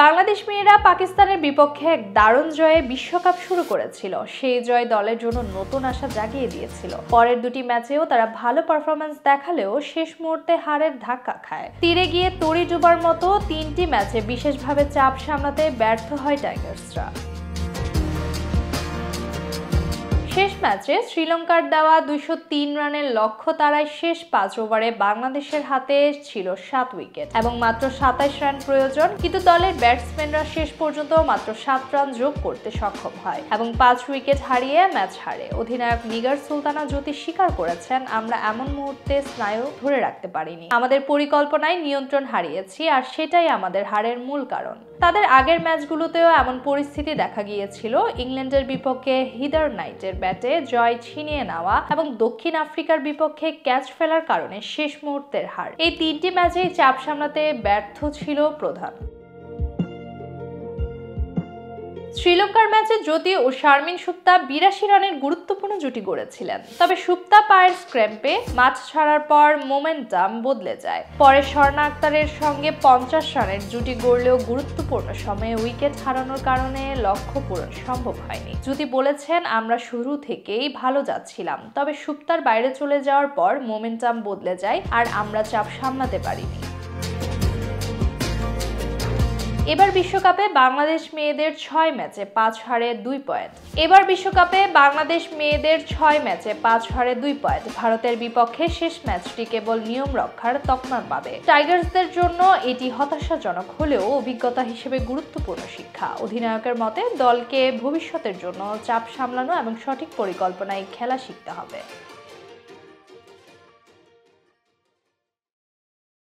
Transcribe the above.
বাংলাদেশ মেয়েরা পাকিস্তানের বিপক্ষে এক দারুণ জয়ে বিশ্বকাপ শুরু করেছিল। সেই জয় দলের জন্য নতুন আশা জাগিয়ে দিয়েছিল। পরের দুটি ম্যাচেও তারা ভালো পারফরম্যান্স দেখালেও শেষ মুহূর্তে হারের ধাক্কা খায়। তীরে গিয়ে তড়ি ডোবার মতো তিনটি ম্যাচে বিশেষভাবে চাপ সামলাতে ব্যর্থ হয় টাইগার্সরা। শেষ ম্যাচে শ্রীলঙ্কার দেওয়া 203 রানের লক্ষ্য তারাই শেষ 5 ওভারে বাংলাদেশের হাতে ছিল 7 উইকেট এবং মাত্র 27 রান প্রয়োজন, কিন্তু দলের ব্যাটসম্যানরা শেষ পর্যন্ত মাত্র 7 রান যোগ করতে সক্ষম হয় এবং 5 উইকেট হারিয়ে ম্যাচ হারে। অধিনায়ক নিগার সুলতানা জ্যোতি স্বীকার করেছেন, আমরা এমন মুহূর্তে স্নায়ু ধরে রাখতে পারিনি, আমাদের পরিকল্পনায় নিয়ন্ত্রণ হারিয়েছি আর সেটাই আমাদের হারের মূল কারণ। তাদের আগের ম্যাচগুলোতেও এমন পরিস্থিতি দেখা গিয়েছিল। ইংল্যান্ডের বিপক্ষে হিদার নাইটের ব্যাটে জয় ছিনিয়ে নেওয়া এবং দক্ষিণ আফ্রিকার বিপক্ষে ক্যাচ ফেলার কারণে শেষ মুহূর্তের হার, এই তিনটি ম্যাচেই চাপ সামলাতে ব্যর্থ ছিল প্রধান। শ্রীলঙ্কার ম্যাচে জ্যোতি ও শারমিন সুক্তা 82 রানের গুরুত্বপূর্ণ জুটি গড়েছিলেন, তবে সুক্তা পায়ের স্ক্র্যাম্পে মাঠ ছাড়ার পর মোমেন্টাম বদলে যায়। পরে স্বর্ণা আক্তারের সঙ্গে 50 রানের জুটি গড়লেও গুরুত্বপূর্ণ সময়ে উইকেট হারানোর কারণে লক্ষ্য পূরণ সম্ভব হয়নি। জ্যোতি বলেছেন, আমরা শুরু থেকেই ভালো যাচ্ছিলাম, তবে সুক্তার বাইরে চলে যাওয়ার পর মোমেন্টাম বদলে যায় আর আমরা চাপ সামলাতে পারিনি। এবার বিশ্বকাপে বাংলাদেশ মেয়েদের 6 ম্যাচে 5 হারে 2 পয়েন্ট। ভারতের বিপক্ষে শেষ ম্যাচটি কেবল নিয়ম রক্ষার তকমা পাবে। টাইগার্সদের জন্য এটি হতাশাজনক হলেও অভিজ্ঞতা হিসেবে গুরুত্বপূর্ণ শিক্ষা। অধিনায়কের মতে দলকে ভবিষ্যতের জন্য চাপ সামলানো এবং সঠিক পরিকল্পনায় খেলা শিখতে হবে।